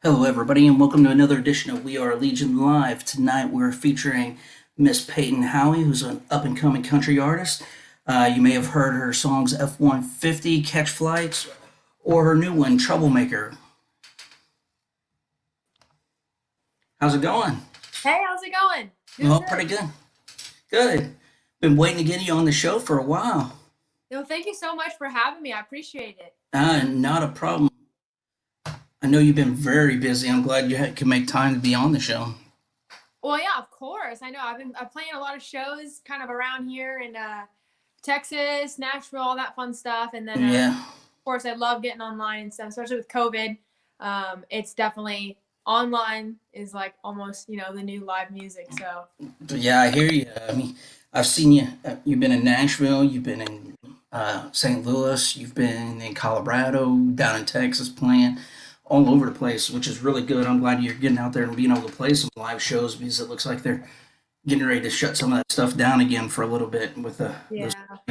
Hello, everybody, and welcome to another edition of We Are Legion Live. Tonight, we're featuring Miss Payton Howie, who's an up-and-coming country artist. You may have heard her songs F-150, Catch Flights, or her new one, Troublemaker. How's it going? Hey, how's it going? Doing Well, good. pretty good. Good. Been waiting to get you on the show for a while. No, thank you so much for having me. I appreciate it. Not a problem. I know you've been very busy. I'm glad you can make time to be on the show. Well, yeah, of course. I know. I'm playing a lot of shows kind of around here in Texas, Nashville, all that fun stuff. And then, Yeah. of course, I love getting online and stuff, especially with COVID. It's definitely online is like almost, the new live music. So, Yeah, I hear you. I mean, I've seen you. You've been in Nashville. You've been in St. Louis. You've been in Colorado, down in Texas, playing all over the place, which is really good. I'm glad you're getting out there and being able to play some live shows because it looks like they're getting ready to shut some of that stuff down again for a little bit with those, yeah.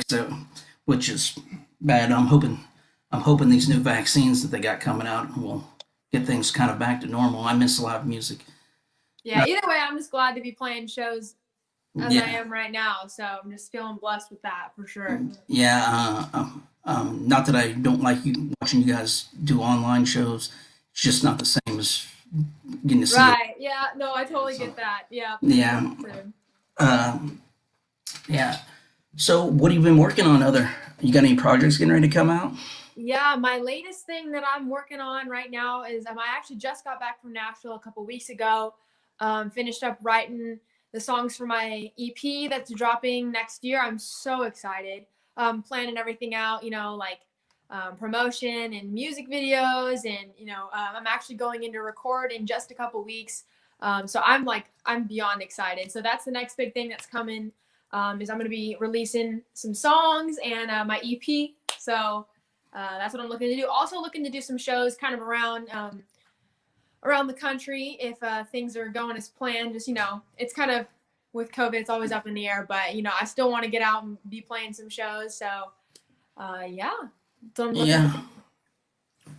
so, which is bad. I'm hoping these new vaccines that they got coming out will get things kind of back to normal. I miss live music. Yeah. Either way, I'm just glad to be playing shows as I Yeah. am right now. So I'm just feeling blessed with that for sure. Yeah, not that I don't like watching you guys do online shows. It's just not the same as getting to see it. Right. Yeah. No, I totally So, get that. Yeah. yeah, um, yeah. So, what have you been working on? You got any projects getting ready to come out? Yeah, my latest thing that I'm working on right now is I actually just got back from Nashville a couple weeks ago. Finished up writing the songs for my EP that's dropping next year. I'm so excited. Planning everything out, like promotion and music videos, and I'm actually going in to record in just a couple weeks. So I'm beyond excited. So that's the next big thing that's coming. Is I'm going to be releasing some songs and my EP. So that's what I'm looking to do. Also looking to do some shows kind of around the country if things are going as planned. Just it's kind of with COVID, it's always up in the air, but I still want to get out and be playing some shows. So yeah, that's what I'm looking to Yeah.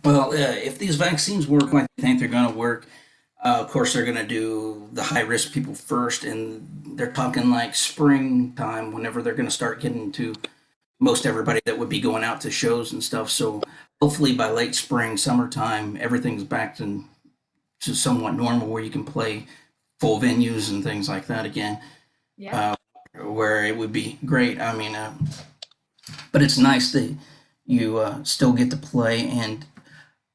Well, if these vaccines work like they think they're going to work, of course they're going to do the high risk people first, and they're talking like springtime whenever they're going to start getting to most everybody that would be going out to shows and stuff. So hopefully by late spring, summertime, everything's back to somewhat normal where you can play full venues and things like that again, Yeah. uh, where it would be great. I mean, but it's nice that you still get to play. And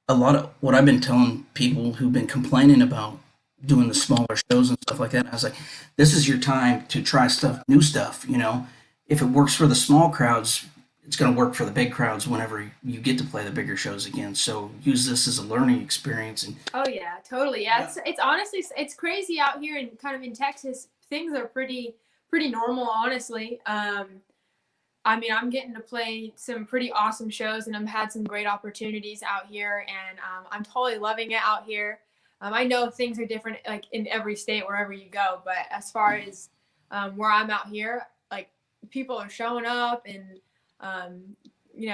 a lot of what I've been telling people who've been complaining about doing the smaller shows and stuff like that, I was like, this is your time to try new stuff. If it works for the small crowds, it's going to work for the big crowds whenever you get to play the bigger shows again. So use this as a learning experience. And Oh yeah, totally. Yeah, it's honestly it's crazy out here in kind of in Texas. Things are pretty normal, honestly. I mean, I'm getting to play some pretty awesome shows, and I've had some great opportunities out here, and I'm totally loving it out here. I know things are different, like in every state, wherever you go, but as far as where I'm out here, like people are showing up, and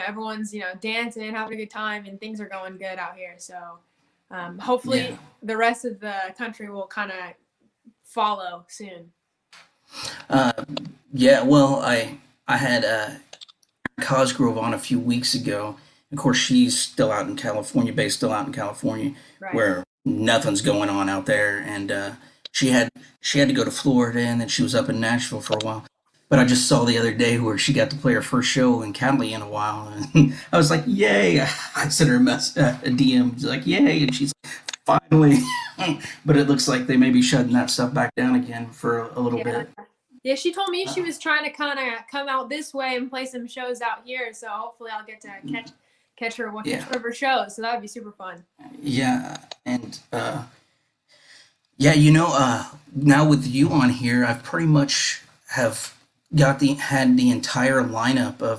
everyone's dancing, having a good time, and things are going good out here. So yeah, hopefully, the rest of the country will kind of follow soon. uh, yeah. Well, I had Cosgrove on a few weeks ago. Of course, she's still out in California, based still out in California, Right. where nothing's going on out there. And she had she had to go to Florida, and then she was up in Nashville for a while. But I just saw the other day where she got to play her first show in Cali in a while, and I was like, "Yay!" I sent her a DM, like, "Yay!" And she's like, finally. But it looks like they may be shutting that stuff back down again for a little Yeah. bit. Yeah, she told me she Uh, was trying to kind of come out this way and play some shows out here. So hopefully I'll get to catch yeah, one of her shows. So that would be super fun. yeah, and yeah, now with you on here, I've pretty much have got the had the entire lineup of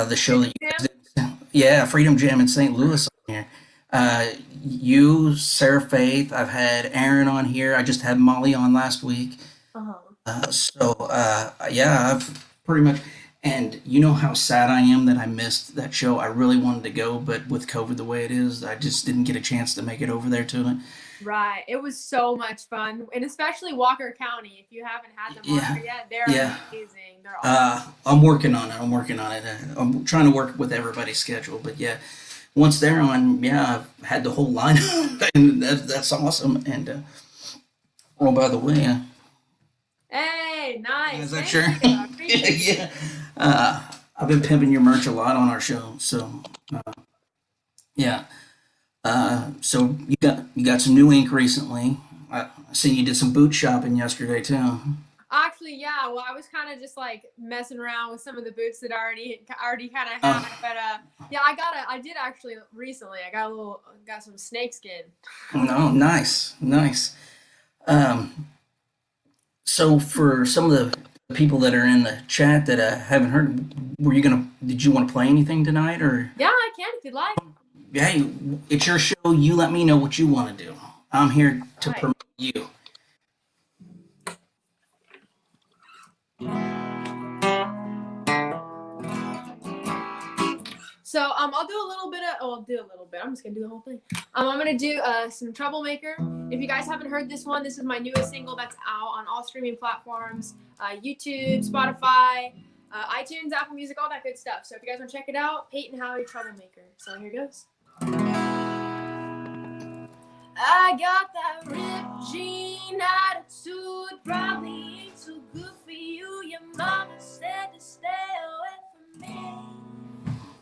the show that you Yeah. guys did. Yeah, Freedom Jam in St. Louis on here. Uh, you, Sarah Faith. I've had Aaron on here. I just had Molly on last week. Uh-huh. So yeah, I've pretty much, And you know how sad I am that I missed that show. I really wanted to go, but with COVID the way it is, I just didn't get a chance to make it over there to it. Right. It was so much fun. And especially Walker County. If you haven't had them on Yeah, there yet, they're yeah. amazing. They're awesome. I'm working on it. I'm working on it. I'm trying to work with everybody's schedule, but yeah, once they're on, yeah, I've had the whole lineup, and that's awesome. And oh, by the way, Hey, nice. is that Thank sure? you. I appreciate it. Yeah. I've been pimping your merch a lot on our show, so yeah. So you got some new ink recently. I seen you did some boot shopping yesterday too. Actually, yeah. Well, I was kind of just like messing around with some of the boots that I already kind of Oh, had, but yeah, I did actually recently. I got some snakeskin. no, nice, nice. Um, so for some of the people that are in the chat that haven't heard, did you want to play anything tonight, or Yeah, I can if you'd like. hey, it's your show. You let me know what you want to do. I'm here to Right. promote you. So I'll do a little bit of. Oh, I'll do a little bit. I'm just gonna do the whole thing. I'm gonna do some Troublemaker. If you guys haven't heard this one, this is my newest single that's out on all streaming platforms: YouTube, Spotify, iTunes, Apple Music, all that good stuff. So if you guys want to check it out, Payton, Howie, Troublemaker. So here goes. I got that ripped jean attitude, probably ain't too good for you. Your mama said to stay away from me.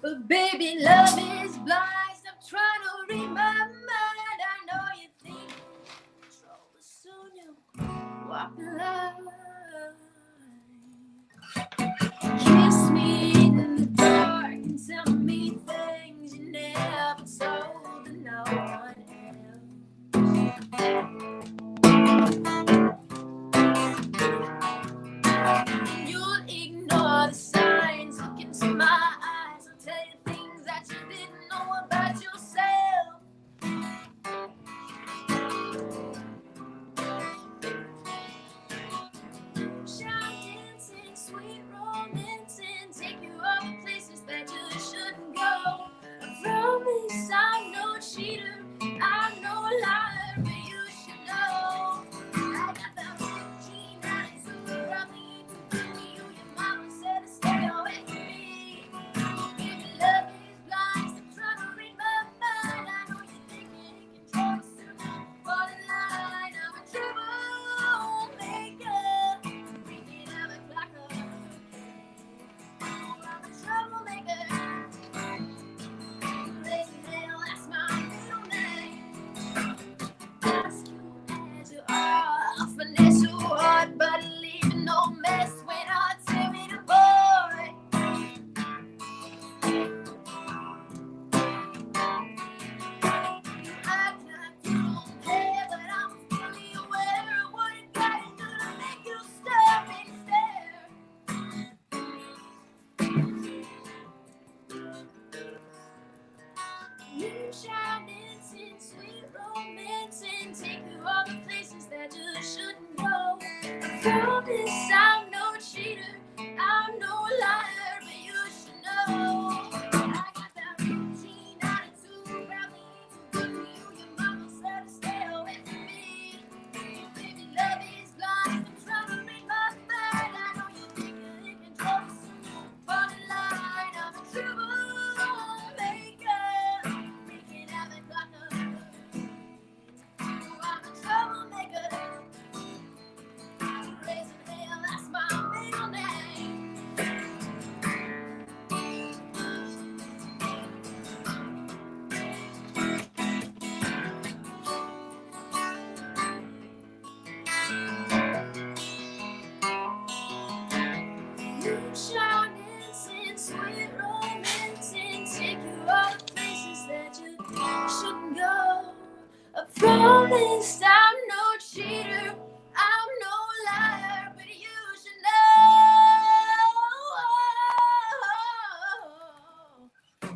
But baby, love is blind. Stop trying to read my mind. I know you think you're in control, but soon you walk the line. Kiss me in the dark and tell me things you never told to no one else. You'll ignore the signs, look into my eyes. I'll tell you things that you didn't know about yourself. Shine dancing, sweet romancing, take you all the places that you shouldn't go. I promise I'm no cheater, I'm no liar, but you should know. I got that ripped jean attitude, probably too good for you. Your mama said to stay away from me. Baby, love is blind, stop trying to read my mind. I know you're thinking you can try to soon fall in line. I'm a troublemaker, freaking havoc like a hurricane. I'm a troublemaker, raising hell, that's my middle name. Ask you as you are, finesse you hard, but leaving no mess when I tell me to boy. You act like you don't care, but I'm fully aware of what it gotta do to make you stop and stare. Moonshine dancing, sweet romancing, take you all the places that you shouldn't go. I promise I'm no cheater, I'm no liar, but you should know. I got that routine attitude, probably ain't too good for you. Your mama said to stay away from me. Baby, love is blind, I'm trying to read my mind. I know you think you're in control, soon fall in line. I'm a troublemaker, freaking havoc like a hurricane. I'm a troublemaker, raising hell, that's my middle name. Moonshine dancing, sweet romancing, take you all the places that you shouldn't go. I promise I'm no cheater, I'm no liar, but you should know.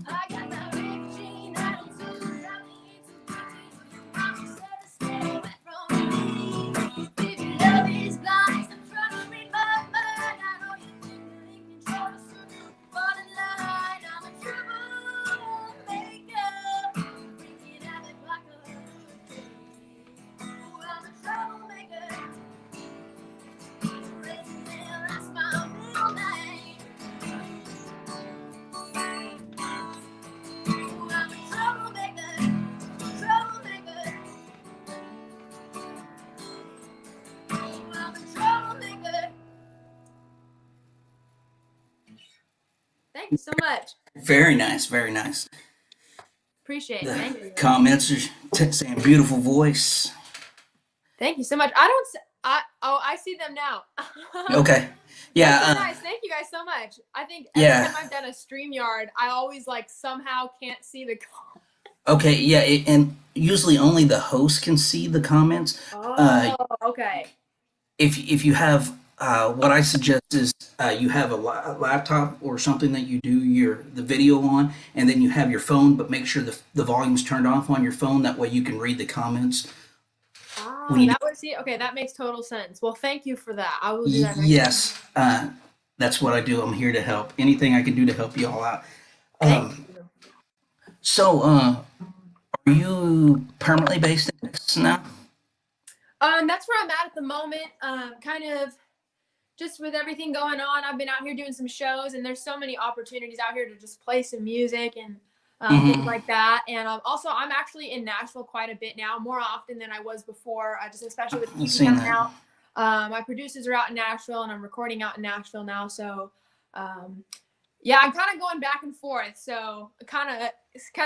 I got that ripped jean attitude, probably ain't too good for you. Your mama said to stay away from me. Baby, love is blind, stop trying to read my mind. I know you think you're in control, soon Thank you so much. Very nice, very nice. Appreciate it. The Thank you. comments are saying beautiful voice. Thank you so much. I don't. I see them now. Okay. That's so Yeah. nice. Thank you guys so much. I think every Yeah. time I've done a StreamYard, I always like somehow can't see the. Okay. Yeah. And usually only the host can see the comments. Uh, Oh, okay. if you have what I suggest is you have a laptop or something that you do the video on, and then you have your phone, but make sure the volume's turned off on your phone. That way you can read the comments when Ah, you do. that would see. Okay, that makes total sense. Well, thank you for that. I will do that next time. Yes, that's what I do. I'm here to help. Anything I can do to help you all out. Thank Um, you. so, are you permanently based in Texas now? That's where I'm at the moment. Kind of just with everything going on, I've been out here doing some shows, and there's so many opportunities out here to just play some music and things Mm-hmm. like that. And also, I'm actually in Nashville quite a bit now, more often than I was before. Just especially with the I've EP seen coming that. out. My producers are out in Nashville, and I'm recording out in Nashville now. So, yeah, I'm kind of going back and forth. So, kind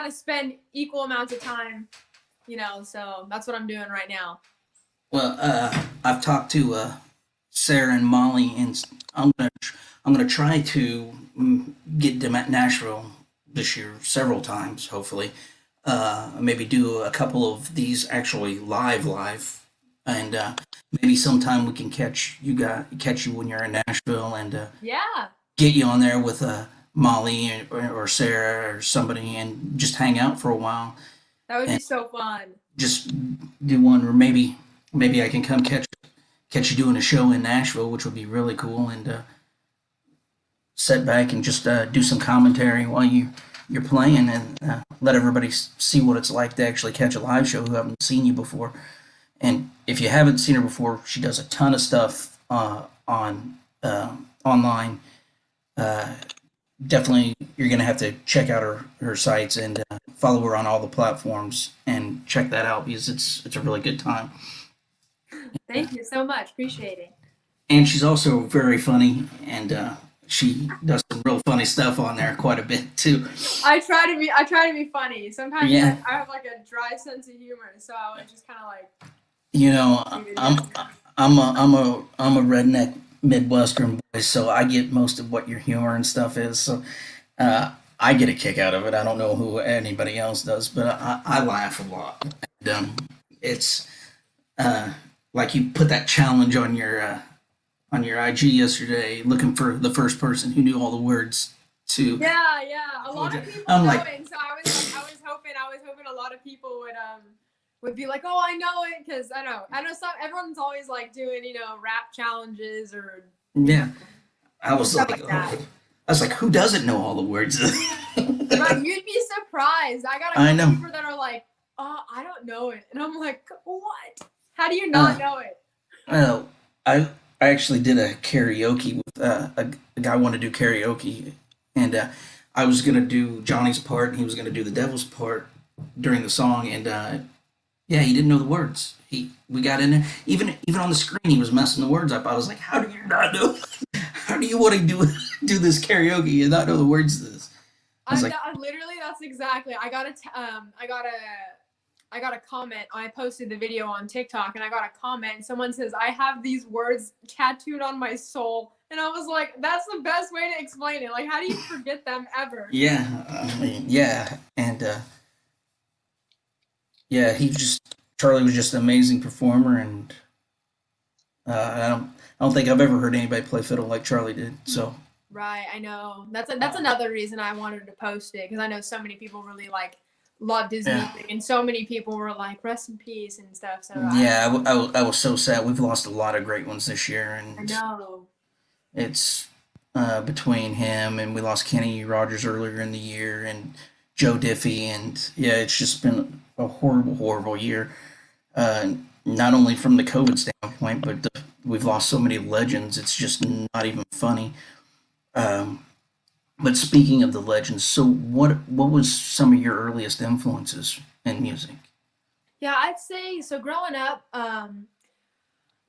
of spend equal amounts of time, So that's what I'm doing right now. Well, I've talked to Sarah and Molly, and I'm gonna try to get them at Nashville this year several times, hopefully. Maybe do a couple of these actually live, and maybe sometime we can catch you when you're in Nashville, and Yeah, get you on there with Molly or Sarah or somebody, and just hang out for a while, that would be and so fun. just do one, or maybe I can come catch you doing a show in Nashville, which would be really cool, and sit back and just do some commentary while you're playing, and let everybody see what it's like to actually catch a live show who haven't seen you before. And if you haven't seen her before, she does a ton of stuff on online. Uh, Definitely, you're gonna have to check out her sites and follow her on all the platforms and check that out because it's a really good time. Thank you so much. Appreciate it. And she's also very funny, and she does some real funny stuff on there quite a bit too. I try to be funny. Sometimes Yeah, I have like a dry sense of humor, so I would just kind of like you know, do videos. I'm a redneck Midwestern boy, so I get most of what your humor and stuff is. So I get a kick out of it. I don't know who anybody else does, but I laugh a lot. And, it's uh, like you put that challenge on your IG yesterday, looking for the first person who knew all the words to. Yeah, yeah. A lot of people I'm know like, it, and so I was hoping a lot of people would be like, oh, I know it, because I know some everyone's always like doing rap challenges or you know yeah. I was stuff like, like that. oh. I was like, who doesn't know all the words? But you'd be surprised. I got a I couple know. people that are like, oh, I don't know it, and I'm like, what? How do you not Uh, know it? well, I actually did a karaoke with a guy wanted to do karaoke, and I was gonna do Johnny's part, and he was gonna do the devil's part during the song, and yeah, he didn't know the words. We got in there, even on the screen, he was messing the words up. I was like, how do you not know? How do you want to do this karaoke and not know the words to this? I was like, I literally that's exactly. I got a comment. I posted the video on TikTok, and I got a comment. And someone says, "I have these words tattooed on my soul," and I was like, "That's the best way to explain it. Like, how do you forget them ever?" yeah, I mean, yeah, and yeah, Charlie was just an amazing performer, and I don't think I've ever heard anybody play fiddle like Charlie did. So Right, I know. That's another reason I wanted to post it, because I know so many people really loved his yeah, music, and so many people were like, "Rest in peace" and stuff. So yeah, I was so sad. We've lost a lot of great ones this year, I and know. it's between him and we lost Kenny Rogers earlier in the year, and Joe Diffie, and yeah, it's just been a horrible year. Uh, Not only from the COVID standpoint, but we've lost so many legends. It's just not even funny. Um, but speaking of the legends, so what was some of your earliest influences in music? Yeah, I'd say so. Growing up,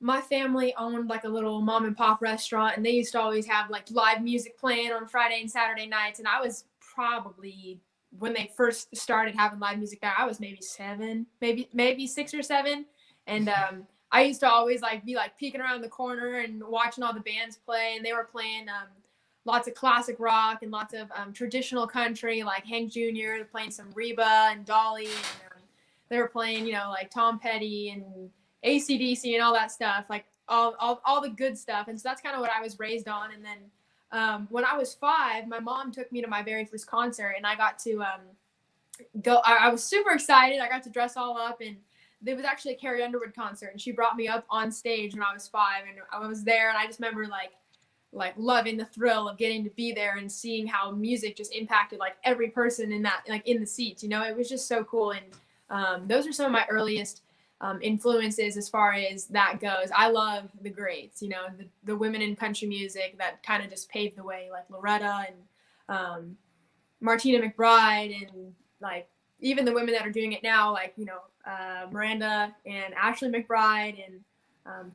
my family owned like a little mom and pop restaurant, and they used to always have like live music playing on Friday and Saturday nights. And I was probably, when they first started having live music there, I was maybe 7, maybe 6 or 7. And I used to always like be like peeking around the corner and watching all the bands play, and they were playing lots of classic rock and lots of traditional country, like Hank Jr. playing some Reba and Dolly, and they were playing, like Tom Petty and AC/DC and all that stuff, like all the good stuff. And so that's kind of what I was raised on. And then when I was 5, my mom took me to my very first concert, and I got to go. I was super excited. I got to dress all up, and there was actually a Carrie Underwood concert, and she brought me up on stage when I was 5, and I was there, and I just remember like loving the thrill of getting to be there and seeing how music just impacted like every person in that, like in the seats. It was just so cool. And those are some of my earliest influences as far as that goes. I love the greats, the women in country music that kind of just paved the way, like Loretta and Martina McBride, and like even the women that are doing it now, like Miranda and Ashley McBride and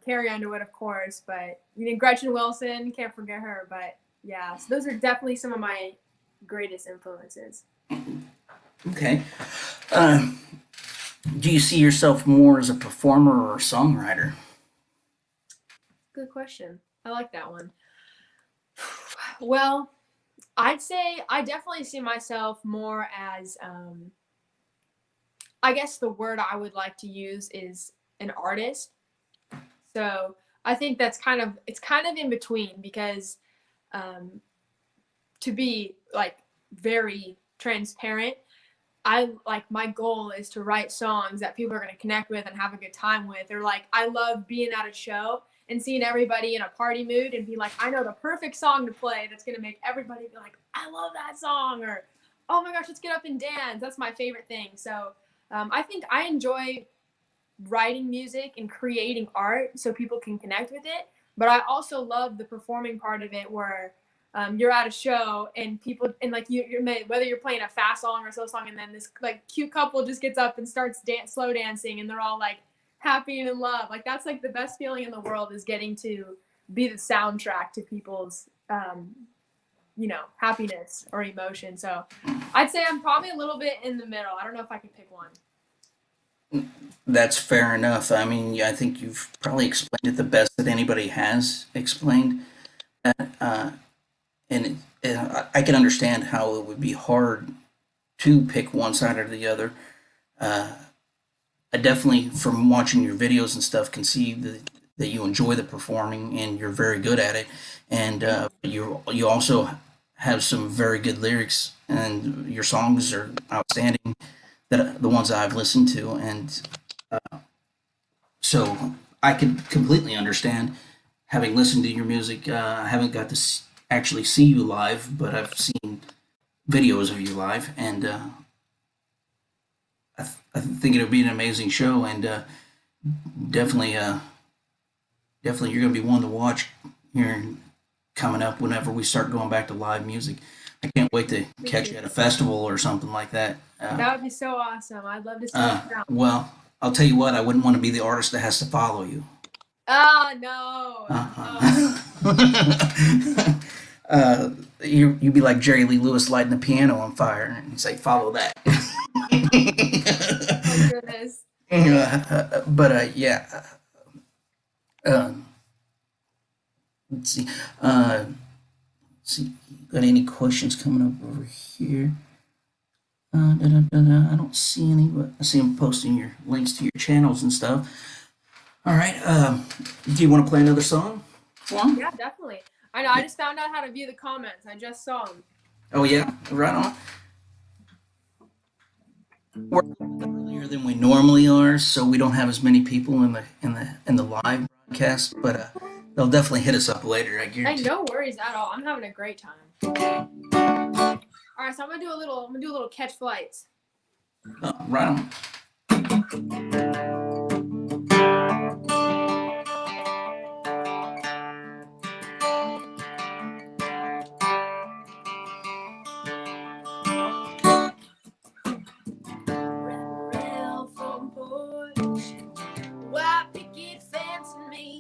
Carrie Underwood, of course, but Gretchen Wilson, can't forget her. But yeah, so those are definitely some of my greatest influences. Okay. Do you see yourself more as a performer or a songwriter? Good question. I like that one. Well, I'd say I definitely see myself more as, I guess the word I would like to use is an artist. So I think it's kind of in between, because to be like very transparent, my goal is to write songs that people are going to connect with and have a good time with. Or like, I love being at a show and seeing everybody in a party mood and be like, I know the perfect song to play that's going to make everybody be like, I love that song, or oh my gosh, let's get up and dance. That's my favorite thing. So I think I enjoy writing music and creating art so people can connect with it. But I also love the performing part of it, where you're at a show and people, and like you're whether you're playing a fast song or a slow song, and then this like cute couple just gets up and starts slow dancing, and they're all like happy and in love. Like that's like the best feeling in the world, is getting to be the soundtrack to people's happiness or emotion. So I'd say I'm probably a little bit in the middle. I don't know if I can pick one. That's fair enough. I mean, I think you've probably explained it the best that anybody has explained that. I can understand how it would be hard to pick one side or the other. Uh, I definitely, from watching your videos and stuff, can see that you enjoy the performing and you're very good at it. And you also have some very good lyrics, and your songs are outstanding. That the ones that I've listened to, and so I can completely understand. Having listened to your music, I haven't got to actually see you live, but I've seen videos of you live, and I think it'll be an amazing show, and definitely, definitely, you're going to be one to watch here coming up whenever we start going back to live music. I can't wait to catch you at a festival or something like that. That would be so awesome. I'd love to see you around. Well, I'll tell you what, I wouldn't want to be the artist that has to follow you. Ah, no. You'd be like Jerry Lee Lewis lighting the piano on fire and say, follow that. Oh, goodness. But yeah. Uh, let's see. Let's see. Got any questions coming up over here? I don't see any, but I see them posting your links to your channels and stuff. All right. Do you want to play another song for 'em? Yeah, definitely. I know. I just found out how to view the comments. I just saw them. Oh yeah, right on. We're earlier than we normally are, so we don't have as many people in the live broadcast, but they'll definitely hit us up later. I Hey, guarantee. no worries at all. I'm having a great time. All right, so I'm gonna do a little catch flights. Right on. Rail from porch, white picket fence and me.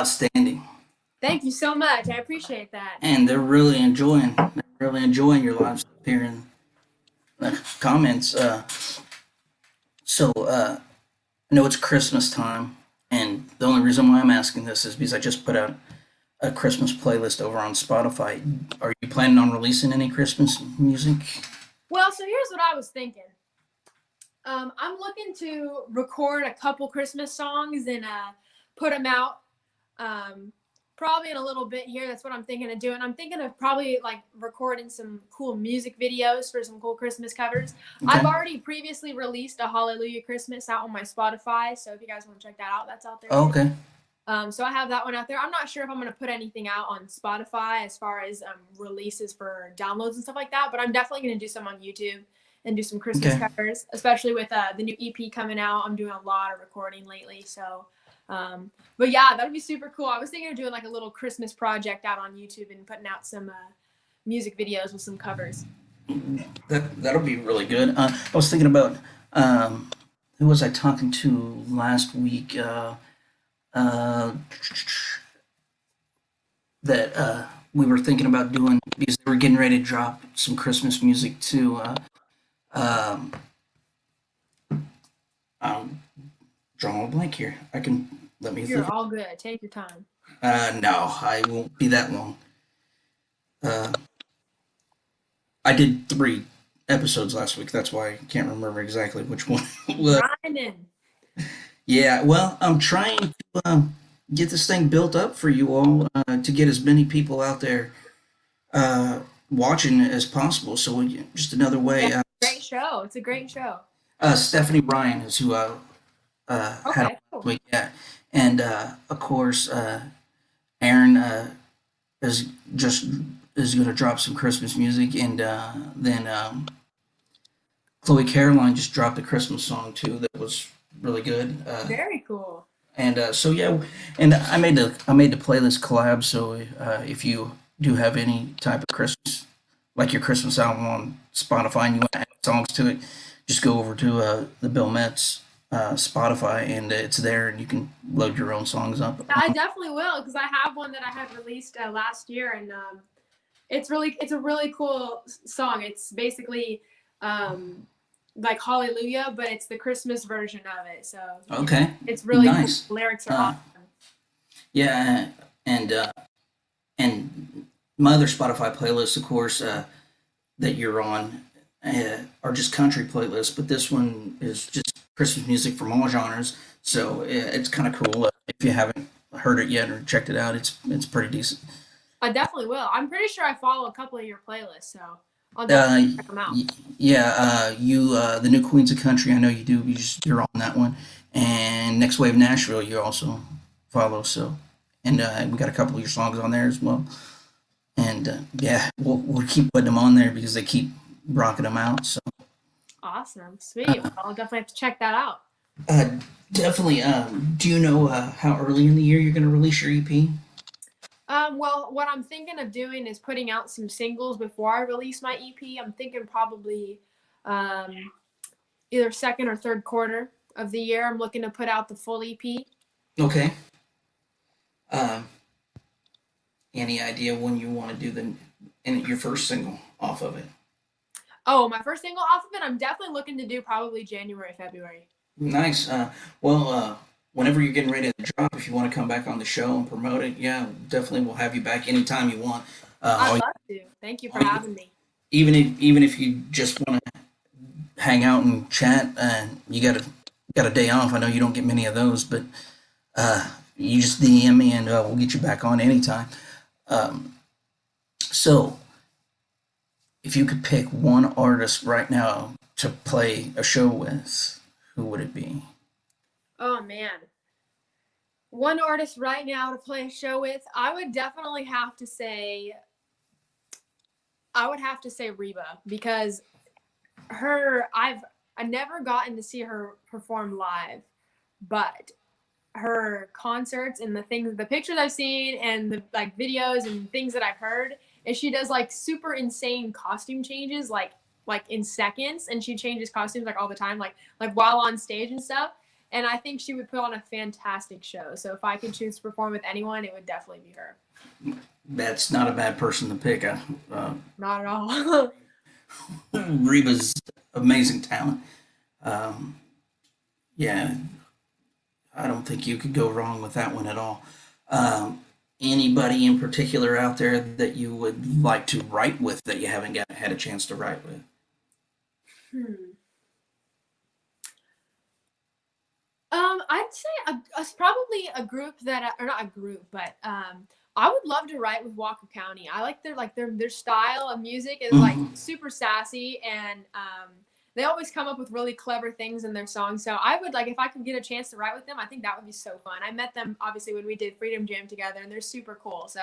outstanding. Thank you so much. I appreciate that. And they're really enjoying your live stuff here in the comments. I know it's Christmas time, and the only reason why I'm asking this is because I just put out a Christmas playlist over on Spotify. Are you planning on releasing any Christmas music? Well, so here's what I was thinking. I'm looking to record a couple Christmas songs and put them out. Probably in a little bit here. That's what I'm thinking of doing. I'm thinking of probably like recording some cool music videos for some cool Christmas covers. Okay. I've already previously released a Hallelujah Christmas out on my Spotify. So if you guys want to check that out, that's out there. Oh, okay. So I have that one out there. I'm not sure if I'm going to put anything out on Spotify as far as releases for downloads and stuff like that, but I'm definitely going to do some on YouTube and do some Christmas covers, especially with the new EP coming out. I'm doing a lot of recording lately. So, but yeah, that'd be super cool. I was thinking of doing like a little Christmas project out on YouTube and putting out some music videos with some covers. That'll be really good. I was thinking about who was I talking to last week? That we were thinking about doing because they were getting ready to drop some Christmas music too. Um, I'm drawing a blank here. I can let me You're think. all good. Take your time. No, I won't be that long. Uh, I did 3 episodes last week. That's why I can't remember exactly which one. Grinding. Yeah, well, I'm trying to get this thing built up for you all to get as many people out there uh, watching as possible. So just another way. Yeah, great show. It's a great show. Stephanie Ryan is who had Okay, last cool. week. Yeah, and of course Aaron is just is going to drop some Christmas music, and then Chloe Caroline just dropped a Christmas song too that was really good. Very cool. And so yeah, and I made the playlist collab. So if you do have any type of Christmas, like your Christmas album on Spotify, and you want to add songs to it, just go over to the Bill Metz Spotify, and it's there, and you can load your own songs up. I definitely will because I have one that I had released last year, and it's a really cool song. It's basically like Hallelujah, but it's the Christmas version of it. So Okay, it's really nice. cool. The lyrics are awesome. Yeah, and my other Spotify playlists, of course, that you're on, are just country playlists, but this one is just Christmas music from all genres. So it's kind of cool. If you haven't heard it yet or checked it out, it's pretty decent. I definitely will. I'm pretty sure I follow a couple of your playlists, so I'll definitely check them out. Yeah, the new Queens of Country. I know you do. You're on that one, and Next Wave Nashville. You also follow. So, and we got a couple of your songs on there as well. And yeah, we'll keep putting them on there because they keep rocking them out. So Awesome, sweet. Well, I'll definitely have to check that out. uh, definitely. Do you know how early in the year you're going to release your EP? Well, what I'm thinking of doing is putting out some singles before I release my EP. I'm thinking probably either second or third quarter of the year. I'm looking to put out the full EP. Okay. Um, any idea when you want to do your first single off of it? Oh, my first single off of it, I'm definitely looking to do probably January, February. Nice. Whenever you're getting ready to drop, if you want to come back on the show and promote it, yeah, definitely we'll have you back anytime you want. I'd love to. Thank you for having me. Even if you just want to hang out and chat, and you got a day off. I know you don't get many of those, but you just DM me and we'll get you back on anytime. So, if you could pick one artist right now to play a show with, who would it be? Oh man. One artist right now to play a show with, I would have to say Reba, because I never gotten to see her perform live, but her concerts and the pictures I've seen and the like videos and things that I've heard, and she does like super insane costume changes like in seconds, and she changes costumes like all the time, like while on stage and stuff. and I think she would put on a fantastic show. So if I could choose to perform with anyone, it would definitely be her. That's not a bad person to pick. Not at all. Reba's amazing talent. Um, yeah, I don't think you could go wrong with that one at all. Anybody in particular out there that you would like to write with that you haven't had a chance to write with? Hmm. I'd say probably a group that, or not a group, but I would love to write with Walker County. I like their style of music is like Hmm. super sassy, and they always come up with really clever things in their songs. So I would like if I could get a chance to write with them. I think that would be so fun. I met them obviously when we did Freedom Jam together, and they're super cool. So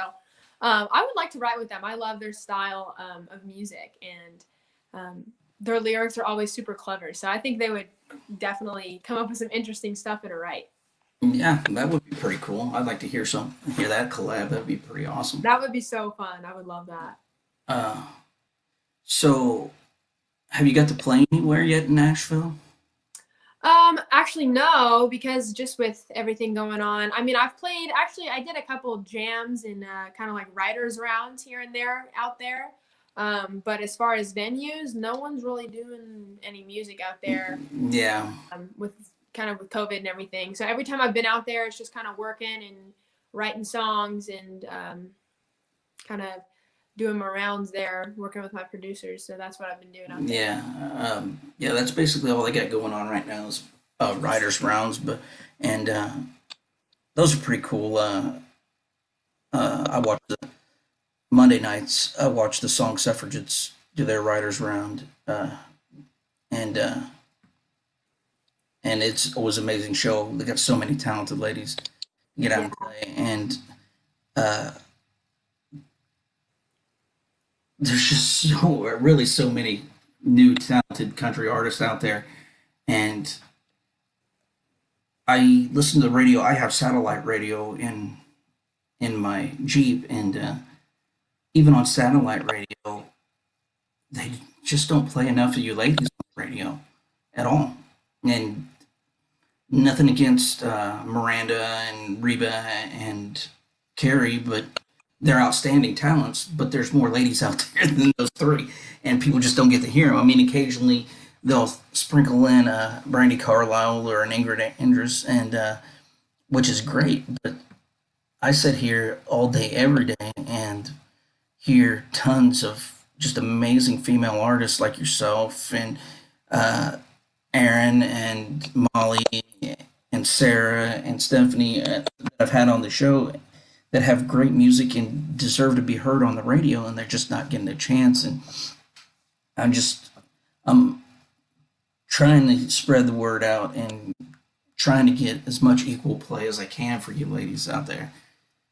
I would like to write with them. I love their style of music, and their lyrics are always super clever. So I think they would definitely come up with some interesting stuff in a write. Yeah, that would be pretty cool. I'd like to hear that collab. That'd be pretty awesome. That would be so fun. I would love that. Uh, so, have you got to play anywhere yet in Nashville? Actually, no, because just with everything going on, I mean, I've played, actually, I did a couple jams and kind of like writers rounds here and there out there. But as far as venues, no one's really doing any music out there Yeah, with kind of with COVID and everything. So every time I've been out there, it's just kind of working and writing songs and kind of doing my rounds there, working with my producers. So that's what I've been doing out there. yeah, yeah. That's basically all they got going on right now is writers rounds, but and those are pretty cool. I watch the Monday nights. I watch the Song Suffragettes do their writers round, and and it's always an amazing show. They got so many talented ladies get out Yeah. and play, and uh, there's just really so many new talented country artists out there, and I listen to the radio. I have satellite radio in my Jeep, and even on satellite radio, they just don't play enough of you ladies on the radio at all. And nothing against Miranda and Reba and Carrie, but they're outstanding talents. But there's more ladies out there than those three, and people just don't get to hear them. I mean, occasionally they'll sprinkle in Brandy Carlisle or an Ingrid Andress, and which is great. But I sit here all day, every day, and hear tons of just amazing female artists like yourself and uh, Aaron and Molly and Sarah and Stephanie that I've had on the show that have great music and deserve to be heard on the radio, and they're just not getting a chance. And I'm just I'm trying to spread the word out and trying to get as much equal play as I can for you ladies out there.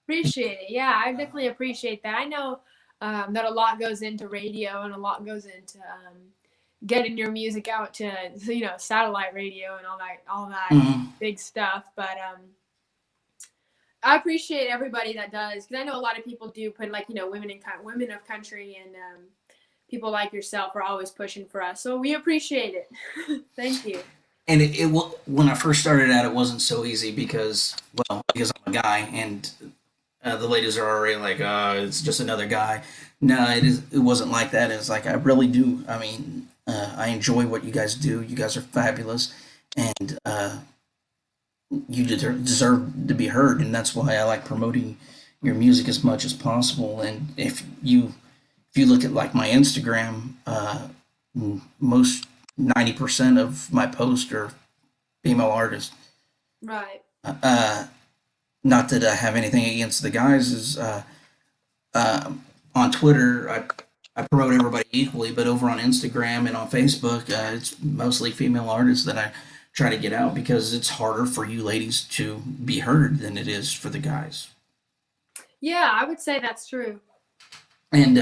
Appreciate it. Yeah, I definitely appreciate that. I know that a lot goes into radio and a lot goes into getting your music out to satellite radio and all that Mhm. big stuff. But I appreciate everybody that does, because I know a lot of people do put like women of country, and people like yourself are always pushing for us. So we appreciate it. Thank you. And when I first started out, it wasn't so easy because I'm a guy, and the ladies are already like, it's just another guy. No, it wasn't like that. It's like I really do. I mean, I enjoy what you guys do. You guys are fabulous, and you deserve to be heard, and that's why I like promoting your music as much as possible. And if you look at like my Instagram, most 90% of my posts are female artists. Right. Uh, Not that I have anything against the guys. Is uh, On Twitter, I promote everybody equally, but over on Instagram and on Facebook, it's mostly female artists that I try to get out because it's harder for you ladies to be heard than it is for the guys. Yeah, I would say that's true. And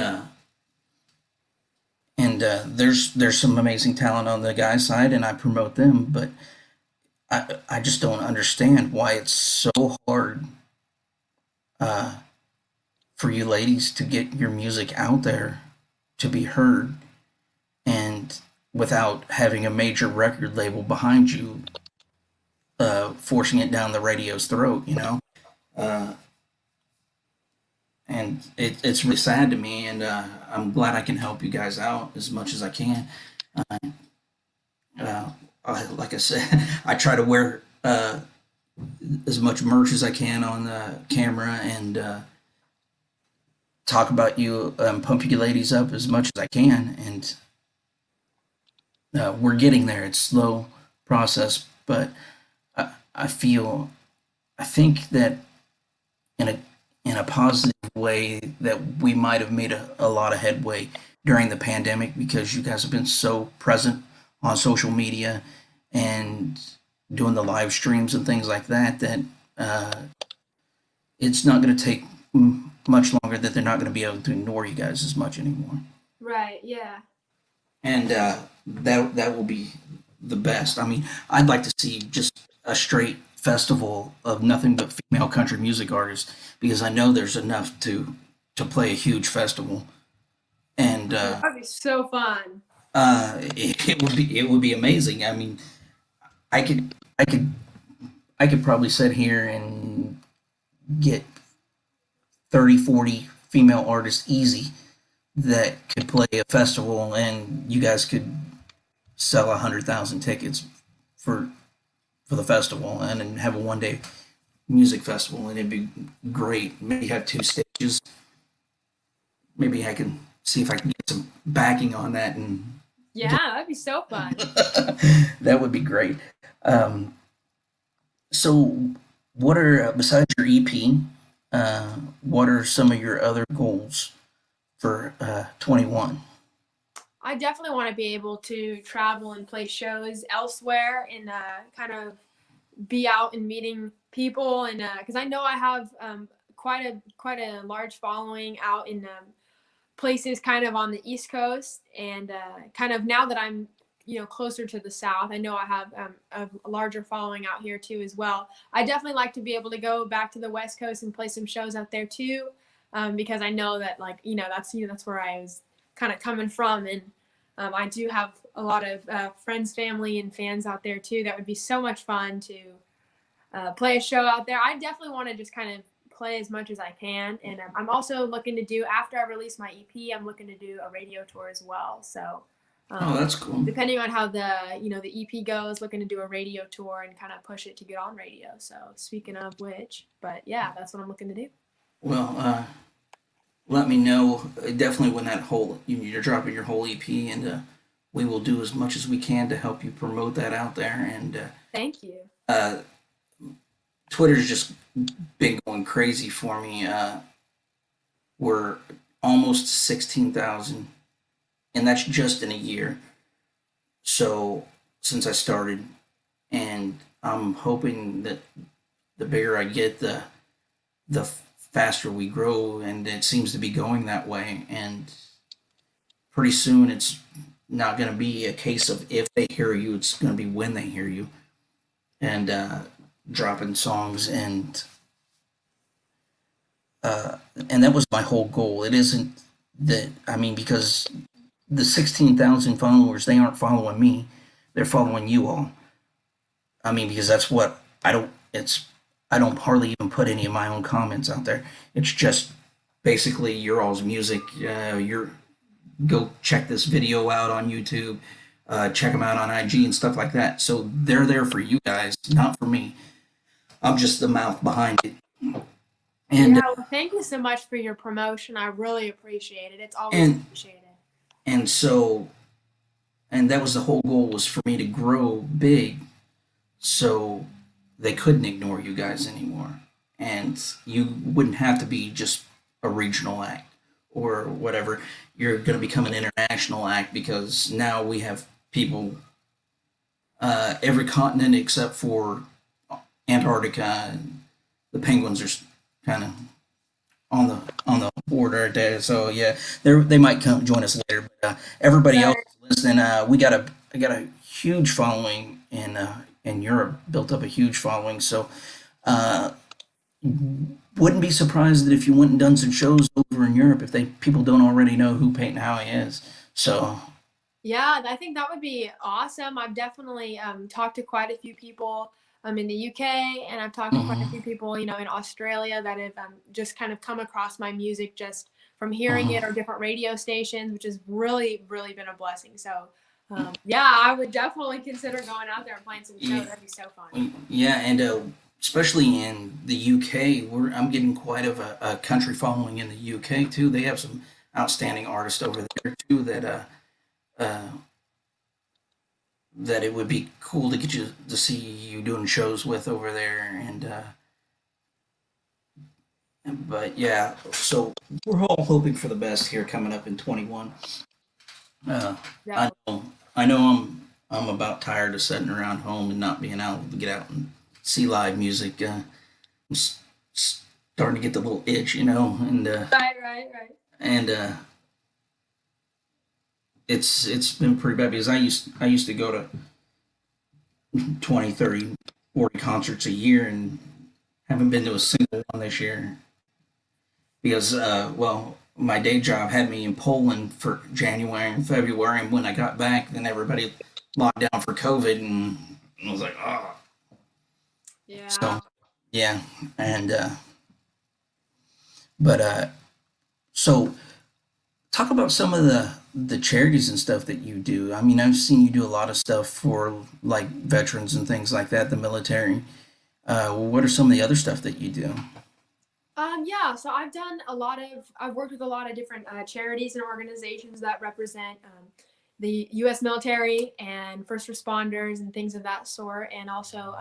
there's some amazing talent on the guy side, and I promote them, but I just don't understand why it's so hard uh, for you ladies to get your music out there to be heard, and without having a major record label behind you forcing it down the radio's throat, uh, and it's really sad to me, and I'm glad I can help you guys out as much as I can. Uh, like I said, I try to wear as much merch as I can on the camera and talk about you, pump you ladies up as much as I can, and we're getting there. It's slow process, but I feel, I think that in a positive way that we might have made a lot of headway during the pandemic because you guys have been so present on social media and doing the live streams and things like that that uh, it's not going to take much longer that they're not going to be able to ignore you guys as much anymore. Right. Yeah. And that will be the best. I mean, I'd like to see just a straight festival of nothing but female country music artists because I know there's enough to play a huge festival, and That would be so fun. it would be amazing. I mean, I could I could I could probably sit here and get 30, 40 female artists easy that could play a festival, and you guys could sell 100,000 tickets for for the festival, and then have a 1 day music festival, and it'd be great. Maybe have 2 stages. Maybe I can see if I can get some backing on that, and Yeah, that'd be so fun. that would be great. Um, so, what are besides your EP? What are some of your other goals for 21? I definitely want to be able to travel and play shows elsewhere and kind of be out and meeting people and because I know I have quite a large following out in places kind of on the East Coast and kind of now that I'm closer to the South, I know I have a larger following out here too as well. I definitely like to be able to go back to the West Coast and play some shows out there too, because I know that like that's where I was kind of coming from and I do have a lot of friends, family, and fans out there too. That would be so much fun to play a show out there. I definitely want to just kind of play as much as I can, and I'm also looking to do after I release my EP. I'm looking to do a radio tour as well. So, Oh, that's cool. depending on how the EP goes, looking to do a radio tour and kind of push it to get on radio. So, speaking of which, but yeah, that's what I'm looking to do. Well, let me know definitely when that whole you're dropping your whole EP, and we will do as much as we can to help you promote that out there. And Thank you. uh, Twitter's just been going crazy for me. We're almost 16,000, and that's just in a year. So since I started, and I'm hoping that the bigger I get, the faster we grow, and it seems to be going that way. And pretty soon, it's not going to be a case of if they hear you; it's going to be when they hear you, and dropping songs and that was my whole goal. It isn't that I mean because the 16,000 followers they aren't following me, they're following you all. I mean because that's what I don't hardly even put any of my own comments out there. It's just basically your all's music. You're go check this video out on YouTube. Check them out on IG and stuff like that. So they're there for you guys, not for me. I'm just the mouth behind it. And Yeah, well, thank you so much for your promotion. I really appreciate it. It's always and appreciated. and so and that was the whole goal was for me to grow big so they couldn't ignore you guys anymore. And you wouldn't have to be just a regional act or whatever. You're going to become an international act because now we have people every continent except for Antarctica. And the penguins are kind of on the border there. So yeah, they might come join us later. But everybody else Right. listening, we got a I got a huge following in Europe. Built up a huge following. So uh, wouldn't be surprised that if you went and done some shows over in Europe, if they people don't already know who Peyton Howie is. So Yeah, I think that would be awesome. I've definitely talked to quite a few people in the UK, and I've talked to quite a Hmm. few people, in Australia that have just kind of come across my music just from hearing it or Hmm. different radio stations, which has really, really been a blessing. So, yeah, I would definitely consider going out there and playing some shows. Yeah, That'd be so fun. yeah, and especially in the UK, I'm getting quite of a country following in the UK too. They have some outstanding artists over there too uh, that it would be cool to get you to see you doing shows with over there. And but yeah, so we're all hoping for the best here coming up in 21. Uh, I Definitely. know, I'm about tired of sitting around home and not being able to get out and see live music. I'm starting to get the little itch, Right, right, right. and it's been pretty bad because I used to go to 20, 30, 40 concerts a year and haven't been to a single one this year because well, my day job had me in Poland for January and February, and when I got back, then everybody locked down for COVID, and I was like, oh, Yeah. so yeah, and but so talk about some of the charities and stuff that you do. I mean, I've seen you do a lot of stuff for like veterans and things like that, the military. What are some of the other stuff that you do? Yeah, so I've worked with a lot of different charities and organizations that represent the U.S. military and first responders and things of that sort, and also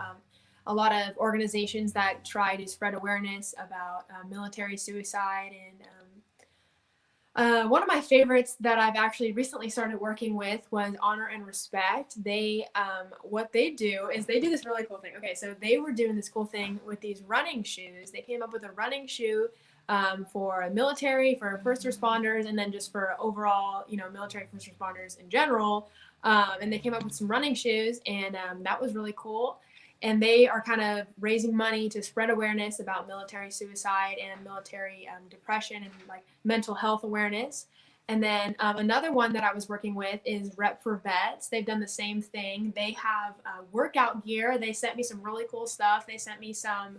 a lot of organizations that try to spread awareness about military suicide. And one of my favorites that I've actually recently started working with was Honor and Respect. What they do is they do this really cool thing. Okay, so they were doing this cool thing with these running shoes. They came up with a running shoe for military, for first responders, and then just for overall, military first responders in general. And they came up with some running shoes, and that was really cool. And they are kind of raising money to spread awareness about military suicide and military depression and like mental health awareness. And then another one that I was working with is Rep for Vets. They've done the same thing. They have workout gear. They sent me some really cool stuff. They sent me some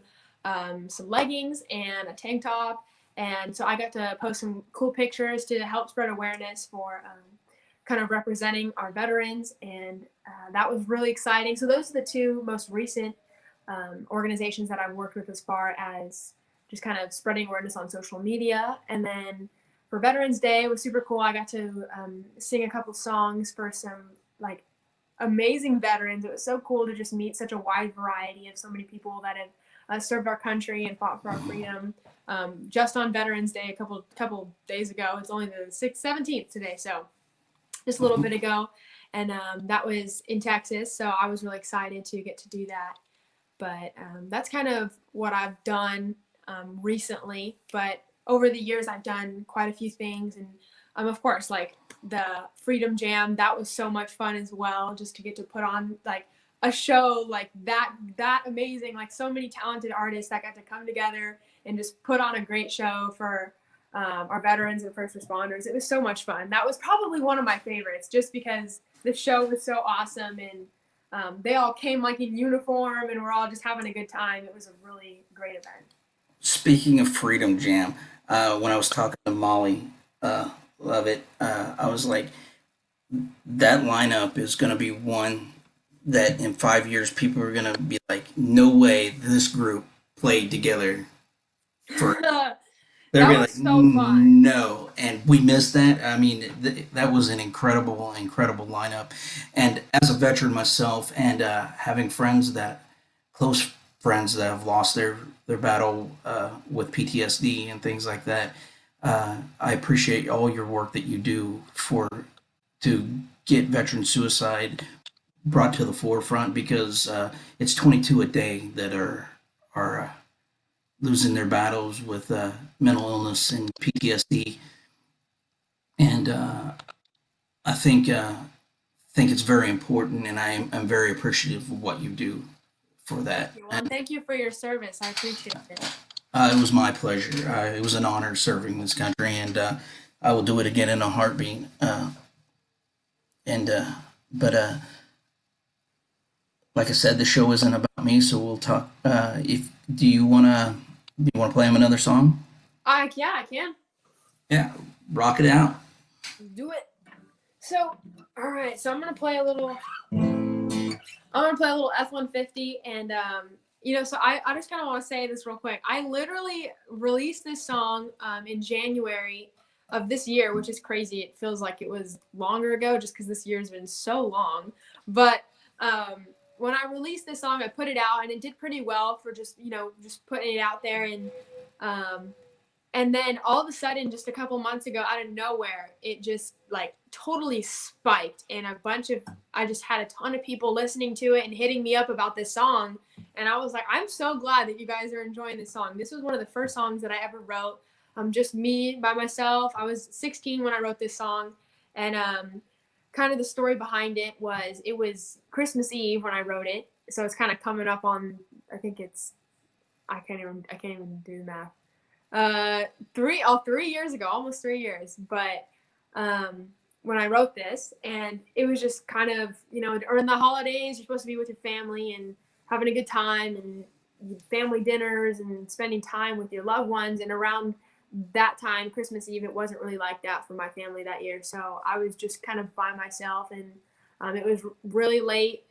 leggings and a tank top, and so I got to post some cool pictures to help spread awareness for kind of representing our veterans, and that was really exciting. So those are the two most recent organizations that I've worked with as far as just kind of spreading awareness on social media. And then for Veterans Day, it was super cool. I got to sing a couple songs for some like amazing veterans. It was so cool to just meet such a wide variety of so many people that have served our country and fought for our freedom. Just on Veterans Day, a couple days ago. It's only the 17th today, so just a little bit ago, and that was in Texas. So I was really excited to get to do that. But that's kind of what I've done recently. But over the years, I've done quite a few things, and of course, like the Freedom Jam, that was so much fun as well. Just to get to put on like a show like that amazing, like so many talented artists that got to come together and just put on a great show for our veterans and first responders. It was so much fun. That was probably one of my favorites, just because the show was so awesome, and they all came like in uniform and we're all just having a good time. It was a really great event. Speaking of Freedom Jam, when I was talking to Molly, love it. I was like, that lineup is going to be one that in 5 years people are going to be like, no way this group played together for. That They'll be was like, so fun. no, and we missed that. I mean, that was an incredible, incredible lineup. And as a veteran myself, and having friends that, close friends that have lost their battle with PTSD and things like that, I appreciate all your work that you do for to get veteran suicide brought to the forefront because it's 22 a day that are losing their battles with mental illness and PTSD, and I think it's very important, and I'm very appreciative of what you do for that. Well, And and thank you for your service. I appreciate it. it was my pleasure. It was an honor serving this country, and I will do it again in a heartbeat. And but like I said, the show isn't about me, so we'll talk. If do you wanna play him another song? Yeah, I can Yeah, rock it out. do it. So, all right. So I'm gonna play a little. I'm gonna play a little F-150, and so I just kind of want to say this real quick. I literally released this song in January of this year, which is crazy. It feels like it was longer ago, just because this year's been so long. But when I released this song, I put it out, and it did pretty well for just putting it out there, um, and then all of a sudden, just a couple months ago, out of nowhere, it just like totally spiked. And I just had a ton of people listening to it and hitting me up about this song. And I was like, I'm so glad that you guys are enjoying this song. This was one of the first songs that I ever wrote. Just me by myself. I was 16 when I wrote this song. And kind of the story behind it was Christmas Eve when I wrote it. So it's kind of coming up on, I think I can't even do the math. 3 years ago, almost 3 years. But when I wrote this, and it was just kind of, during the holidays, you're supposed to be with your family and having a good time and family dinners and spending time with your loved ones. And around that time, Christmas Eve, it wasn't really like that for my family that year. So I was just kind of by myself, and it was really late,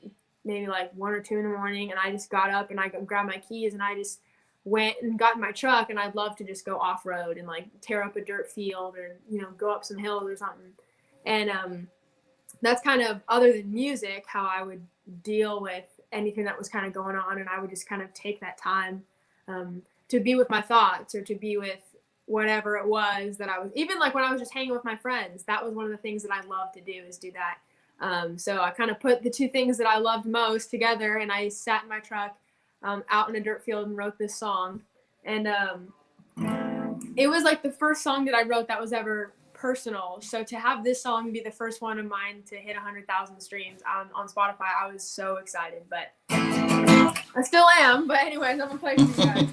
maybe like 1 or 2 in the morning. And I just got up and I grabbed my keys and I just went and got in my truck, and I'd love to just go off road and like tear up a dirt field or go up some hills or something. And that's kind of, other than music, how I would deal with anything that was kind of going on. And I would just kind of take that time to be with my thoughts, or to be with whatever it was that I was, even like when I was just hanging with my friends. That was one of the things that I love to do, is do that. So I kind of put the two things that I loved most together, and I sat in my truck out in a dirt field and wrote this song. And it was like the first song that I wrote that was ever personal. So to have this song be the first one of mine to hit 100,000 streams on Spotify, I was so excited. But I still am. But anyways, I'm gonna play for you guys.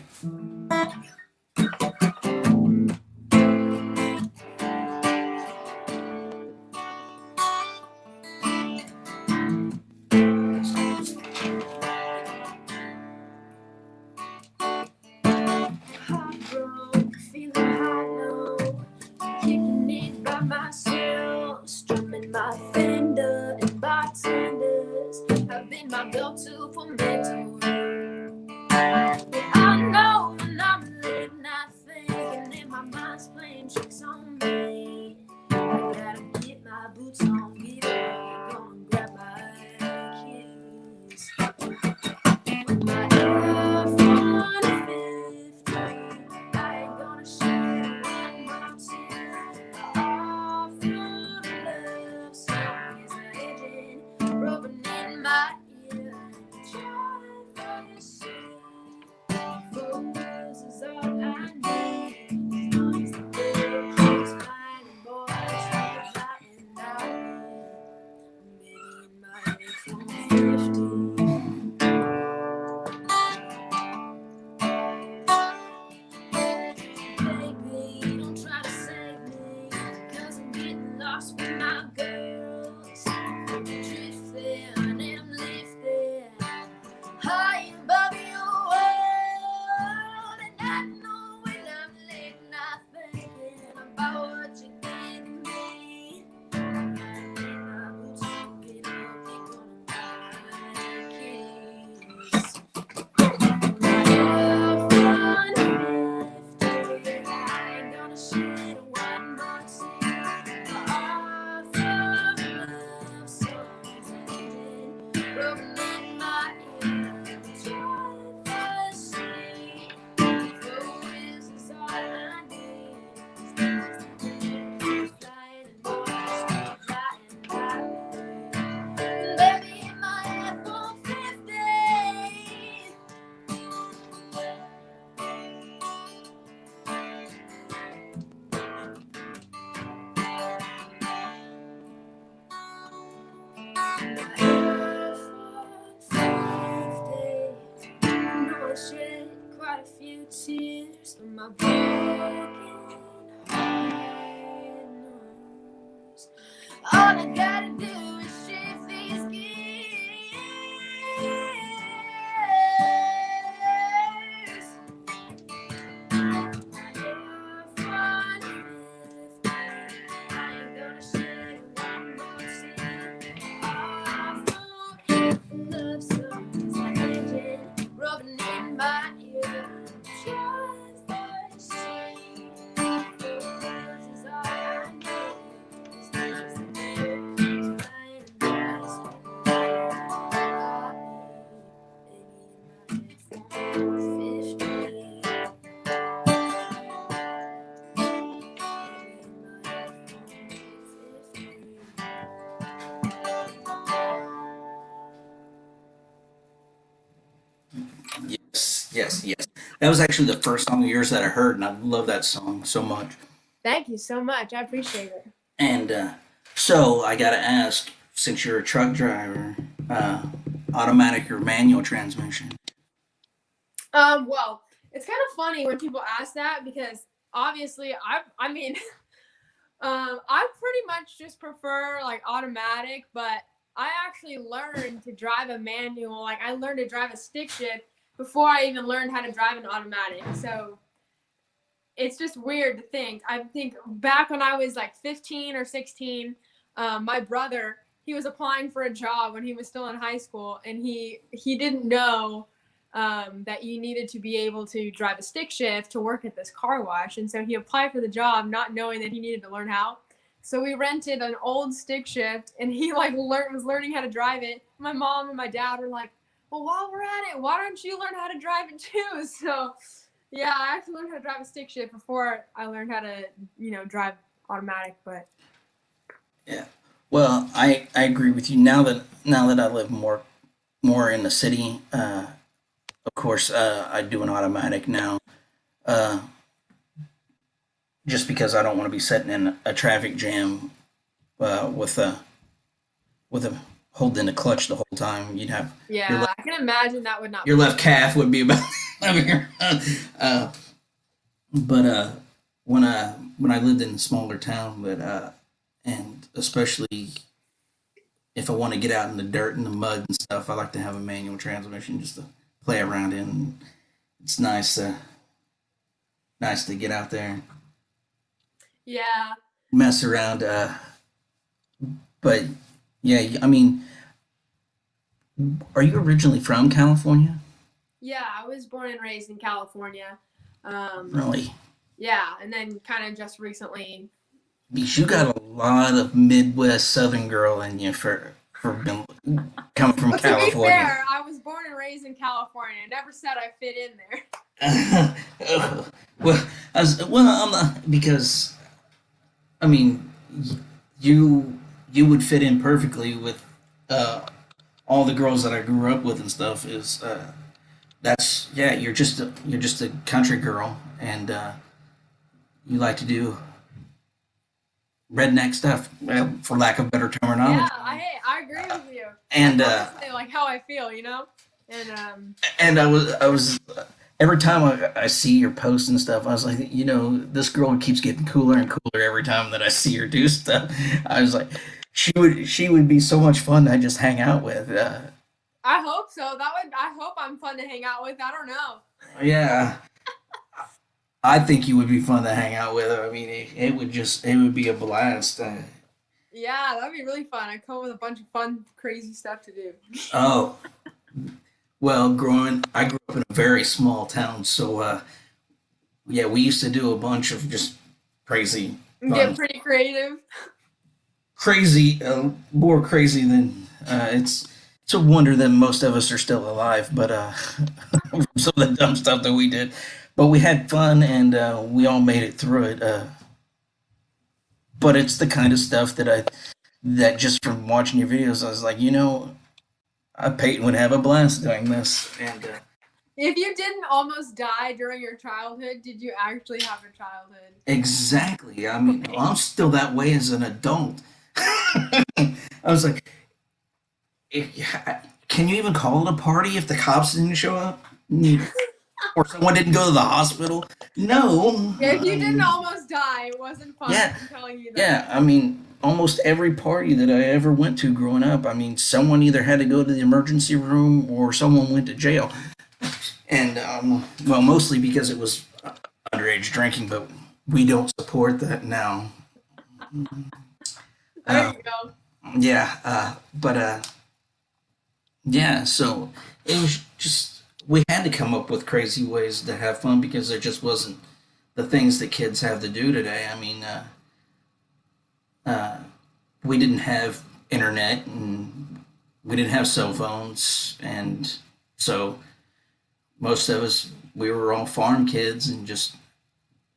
Heartbroken, feeling high low, kicking it by myself, strumming my Fender and bartenders have been my go-to for mental. Yeah, I know when I'm late night thinking, and my mind's playing tricks on me. I gotta get my boots on, get up, gonna grab my keys. My F-150, I ain't gonna share one more tear. My off-road love song is an engine rubbing in my ear. Drive for your seat, focus is all I need. As long as the world keeps flying, boys, keep flying out. Maybe in my F-150. Baby, don't try to save me, 'cause I'm getting lost with my girls. Drifting and I'm lifting high above your world. And I know when I'm late night thinking about what you did to me. I gotta get my boots on, get up, they're gonna buy my keys. I ain't gonna shed one more tear. My love songs ending, broken in my ear. Drive the sea, this is all I need. Flying and boys keep flying by me. And baby, in my F-150. Shed quite a few tears, but my broken heart knows all I gotta do is shift these gears. Yes, yes. That was actually the first song of yours that I heard, and I love that song so much. Thank you so much. I appreciate it. And so I got to ask, since you're a truck driver, uh, automatic or manual transmission? Well, it's kind of funny when people ask that because obviously I mean, I pretty much just prefer like automatic, but I actually learned to drive a manual. Like I learned to drive a stick shift before I even learned how to drive an automatic. So it's just weird to think. I think back when I was like 15 or 16, my brother, he was applying for a job when he was still in high school, and he didn't know that you needed to be able to drive a stick shift to work at this car wash, and so he applied for the job not knowing that he needed to learn how. So we rented an old stick shift, and he like was learning how to drive it. My mom and my dad were like, "Well, while we're at it, why don't you learn how to drive it too?" So yeah, I actually learned how to drive a stick shift before I learned how to, drive automatic. But Yeah. Well, I agree with you. Now that I live more in the city, of course, I do an automatic now, uh, just because I don't want to be sitting in a traffic jam with a holding the clutch the whole time. You'd have your yeah, left I can imagine that would not your be left fun. calf would be about over here. Uh, but when I lived in a smaller town, and especially if I want to get out in the dirt and the mud and stuff, I like to have a manual transmission just to play around in. It's nice to get out there and Yeah, mess around. But yeah, I mean, are you originally from California? yeah, I was born and raised in California. Um, Really? yeah, and then kind of just recently Because you moved. got a lot of Midwest Southern girl in you coming from But to be California. fair, I was born and raised in California. I never said I fit in there. well, I'm not because I mean you would fit in perfectly with uh, all the girls that I grew up with and stuff. That's yeah, you're just a country girl, and you like to do redneck stuff, well, for lack of better Yeah, terminology. I agree with you. That's And honestly like how I feel. And and I was every time I see your posts and stuff, I was like, this girl keeps getting cooler and cooler every time that I see her do stuff. I was like, she would be so much fun to just hang out with. I hope so. I hope I'm fun to hang out with. I don't know. Yeah, I think you would be fun to hang out with. I mean, it would be a blast. Yeah, that'd be really fun. I'd come up with a bunch of fun, crazy stuff to do. Oh, well, I grew up in a very small town, so yeah, we used to do a bunch of just crazy Get fun, pretty creative. crazy, more crazy than it's a wonder that most of us are still alive, but some of the dumb stuff that we did, but we had fun and we all made it through it. But it's the kind of stuff that just from watching your videos, I was like, Peyton would have a blast doing this, and If you didn't almost die during your childhood, did you actually have a childhood? exactly. I mean, I'm still that way as an adult. I was like, can you even call it a party if the cops didn't show up? Or someone didn't go to the hospital? No. Yeah, if you didn't almost die, it wasn't fun. Yeah, I'm telling you that. yeah. I mean, almost every party that I ever went to growing up, I mean, someone either had to go to the emergency room or someone went to jail. And, well, mostly because it was underage drinking, but we don't support that now. There Uh, you go. yeah, but yeah, so it was just we had to come up with crazy ways to have fun because there just wasn't the things that kids have to do today. I mean, uh, we didn't have internet and we didn't have cell phones, and so most of us we were all farm kids and just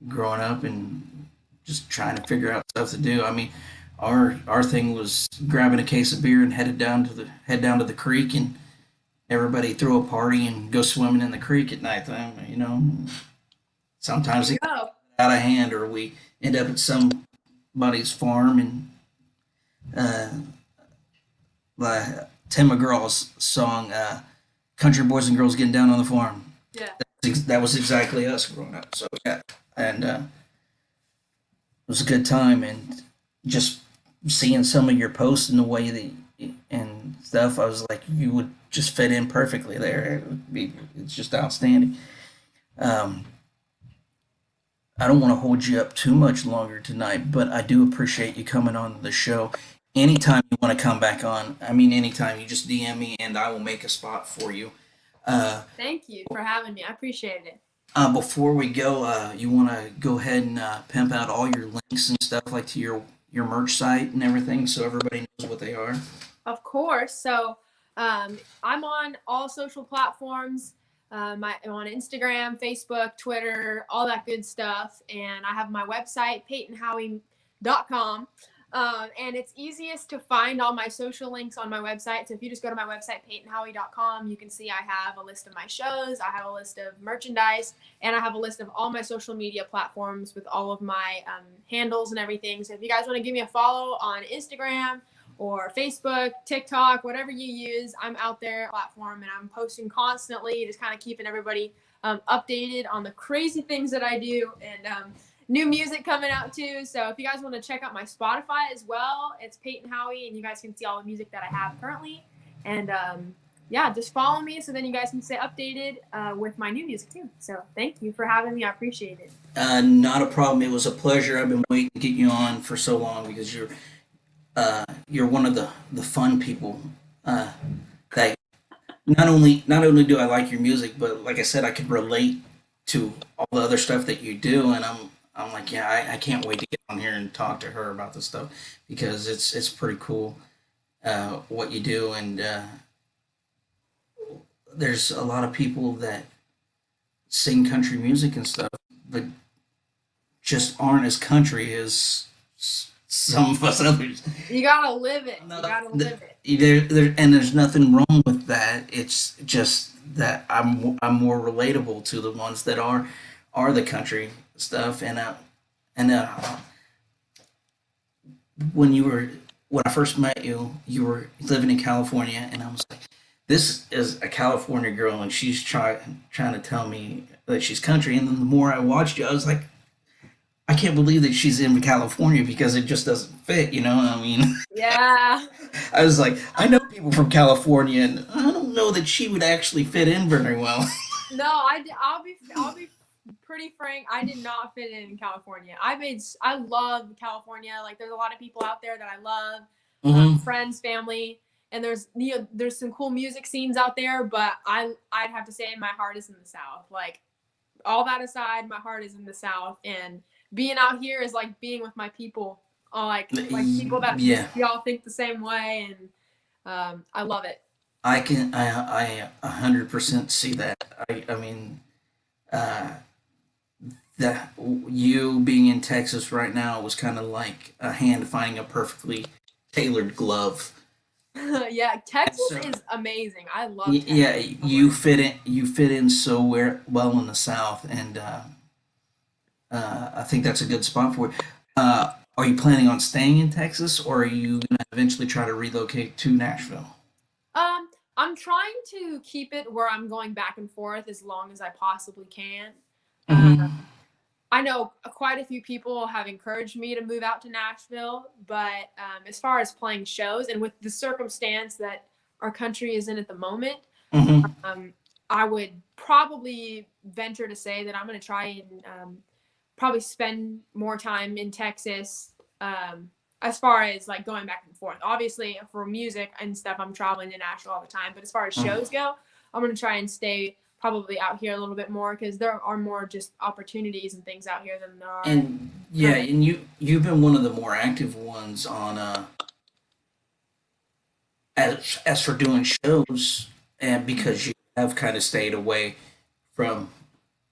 growing up and just trying to figure out stuff to do. I mean, our thing was grabbing a case of beer and head down to the creek and everybody throw a party and go swimming in the creek at night time. There Sometimes you it gets go. out of hand, or we end up at somebody's farm and uh, the Tim McGraw's song, "Country Boys and Girls Getting Down on the Farm." Yeah. That was exactly us growing up. So yeah, and it was a good time, and just seeing some of your posts and the way that and stuff, I was like, you would just fit in perfectly there. It's just outstanding. Um, I don't want to hold you up too much longer tonight, but I do appreciate you coming on the show. Anytime you want to come back on, I mean, anytime you just DM me and I will make a spot for you. Uh, Thank you for having me. I appreciate it. Before we go, you want to go ahead and pimp out all your links and stuff like to your merch site and everything, so everybody knows what they are. Of course. So I'm on all social platforms. I'm on Instagram, Facebook, Twitter, all that good stuff. And I have my website, PaytonHowie.com. And it's easiest to find all my social links on my website. So if you just go to my website, PaytonHowie.com, you can see I have a list of my shows, I have a list of merchandise, and I have a list of all my social media platforms with all of my handles and everything. So if you guys want to give me a follow on Instagram, or Facebook, TikTok, whatever you use, I'm out there platform and I'm posting constantly, just kind of keeping everybody updated on the crazy things that I do and new music coming out too. So if you guys want to check out my Spotify as well, it's Payton Howie, and you guys can see all the music that I have currently. And yeah, just follow me so then you guys can stay updated with my new music too. So thank you for having me. I appreciate it. Not a problem. It was a pleasure. I've been waiting to get you on for so long because you're one of the fun people that not only do I like your music, but like I said, I can relate to all the other stuff that you do, and I'm like, yeah, I can't wait to get on here and talk to her about this stuff because it's pretty cool what you do, and there's a lot of people that sing country music and stuff, but just aren't as country as some of us others. You gotta live it. You No, gotta live it. and there's nothing wrong with that. It's just that I'm more relatable to the ones that are the country stuff. And when you were when I first met you, you were living in California, and I was like, this is a California girl, and she's trying to tell me that she's country. And then the more I watched you, I was like, I can't believe that she's in California because it just doesn't fit. I mean. Yeah. I was like, I know people from California, and I don't know that she would actually fit in very well. No, I'll be pretty frank. I did not fit in California. I love California. Like there's a lot of people out there that I love, Hmm. friends, family, and there's some cool music scenes out there. But I'd have to say my heart is in the South. Like all that aside, my heart is in the South, and being out here is like being with my people. Like people that Yeah, we all think the same way, and I love it. I 100% see that. I mean, uh, that you being in Texas right now was kind of like a hand finding a perfectly tailored glove. Yeah, And Texas so, is amazing. I love Texas. yeah, you fit in. You fit in so well in the South, and I think that's a good spot for it. Are you planning on staying in Texas, or are you going to eventually try to relocate to Nashville? Um, I'm trying to keep it where I'm going back and forth as long as I possibly can. Uh, Hmm. I know quite a few people have encouraged me to move out to Nashville, but as far as playing shows and with the circumstance that our country is in at the moment, Hmm. um, I would probably venture to say that I'm going to try and probably spend more time in Texas as far as like going back and forth. Obviously, for music and stuff, I'm traveling to Nashville all the time. But as far as shows go, I'm going to try and stay probably out here a little bit more because there are more just opportunities and things out here than there are And yeah, further. and you've been one of the more active ones on as for doing shows, and because you have kind of stayed away from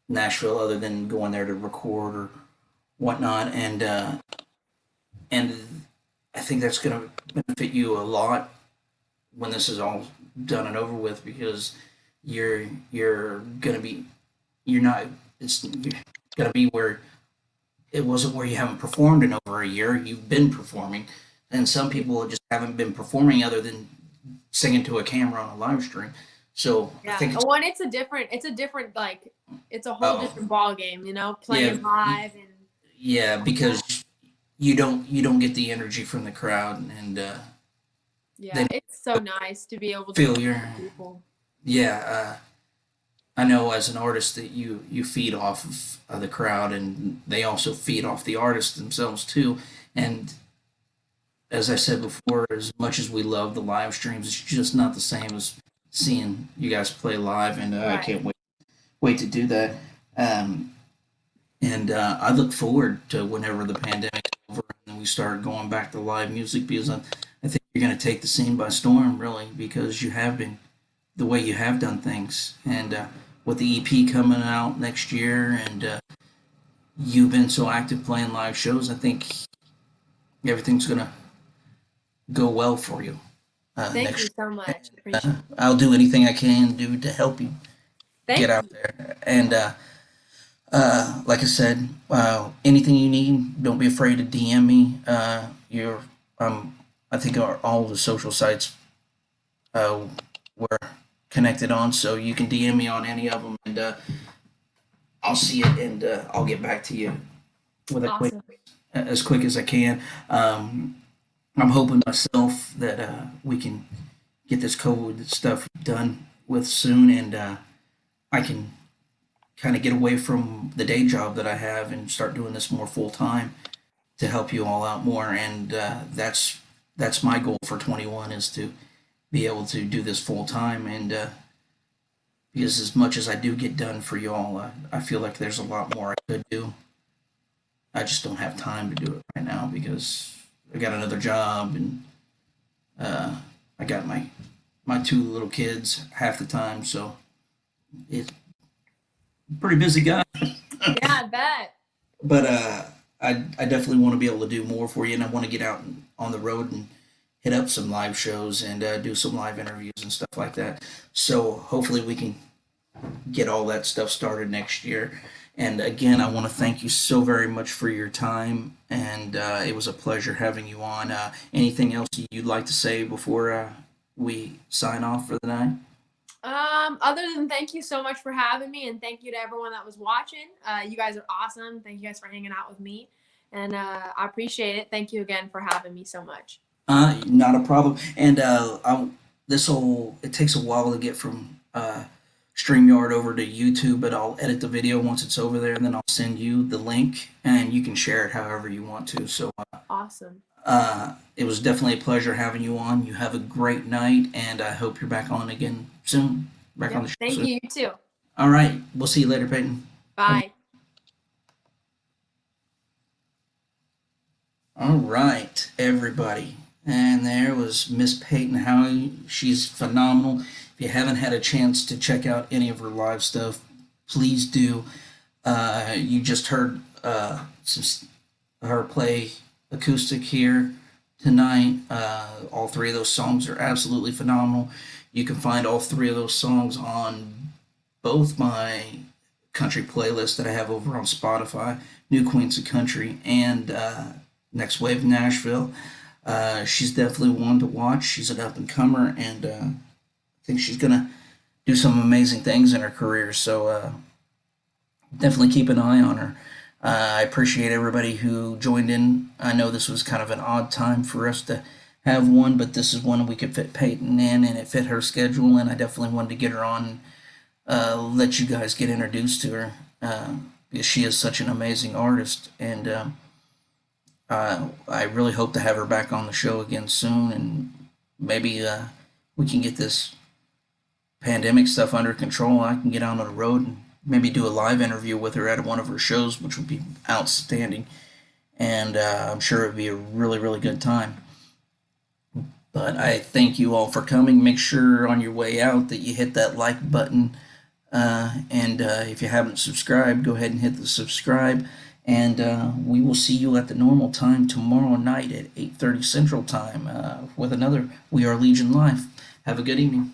Nashville, other than going there to record or whatnot, and I think that's going to benefit you a lot when this is all done and over with, because you're gonna be you're not it's you're gonna be where it wasn't where you haven't performed in over a year. You've been performing, and some people just haven't been performing other than singing to a camera on a live stream. So I Yeah. think it's One, it's a different, like, it's a whole oh different ball game, yeah playing live and yeah all that. because you don't get the energy from the crowd, and Yeah, they it's so nice to be able to feel connect your with people. yeah. I know as an artist that you feed off of the crowd, and they also feed off the artists themselves too. And as I said before, as much as we love the live streams, it's just not the same as seeing you guys play live. And I Right. can't wait to do that. Um, and I look forward to whenever the pandemic's over and we start going back to live music, because I think you're going to take the scene by storm, really, because you have been the way you have done things. And with the EP coming out next year, and you've been so active playing live shows, I think everything's going to go well for you Thank you next so year. much. Appreciate it. I'll do anything I can do to help you get Thank out you. there. And like I said, anything you need, don't be afraid to DM me. Um, I think all the social sites we're connected on, so you can DM me on any of them, and I'll see it, and I'll get back to you with a quick, Awesome. as quick as I can. I'm hoping myself that we can get this COVID stuff done with soon, and I can kind of get away from the day job that I have and start doing this more full time to help you all out more. And that's my goal for 21, is to be able to do this full time. And because as much as I do get done for you all, I feel like there's a lot more I could do. I just don't have time to do it right now because I got another job, and uh, I got my two little kids half the time, so it's a pretty busy guy. Yeah, I bet. But I definitely want to be able to do more for you, and I want to get out on the road and hit up some live shows and do some live interviews and stuff like that. So hopefully we can get all that stuff started next year. And again, I want to thank you so very much for your time, and it was a pleasure having you on. Anything else you'd like to say before we sign off for the night? Other than thank you so much for having me, and thank you to everyone that was watching. You guys are awesome. Thank you guys for hanging out with me, and I appreciate it. Thank you again for having me so much. Not a problem. And this will it takes a while to get from StreamYard over to YouTube, but I'll edit the video once it's over there, and then I'll send you the link, and you can share it however you want to. So Awesome. it was definitely a pleasure having you on. You have a great night, and I hope you're back on again soon. Back on Yep. the show Thank soon. you. You too. All right. We'll see you later, Peyton. Bye. Bye. All right, everybody. And there was Miss Payton Howie. She's phenomenal. If you haven't had a chance to check out any of her live stuff, please do. You just heard her play acoustic here tonight. All three of those songs are absolutely phenomenal. You can find all three of those songs on both my country playlists that I have over on Spotify, New Queens of Country and Next Wave Nashville. She's definitely one to watch. She's an up and comer, and I think she's gonna do some amazing things in her career. So definitely keep an eye on her. I appreciate everybody who joined in. I know this was kind of an odd time for us to have one, but this is one we could fit Peyton in, and it fit her schedule. And I definitely wanted to get her on, let you guys get introduced to her, because she is such an amazing artist. And I really hope to have her back on the show again soon, and maybe we can get this pandemic stuff under control. I can get out on the road and maybe do a live interview with her at one of her shows, which would be outstanding. And I'm sure it would be a really, really good time. But I thank you all for coming. Make sure on your way out that you hit that like button. And if you haven't subscribed, go ahead and hit the subscribe. And we will see you at the normal time tomorrow night at 8:30 Central Time with another We Are Legion Live. Have a good evening.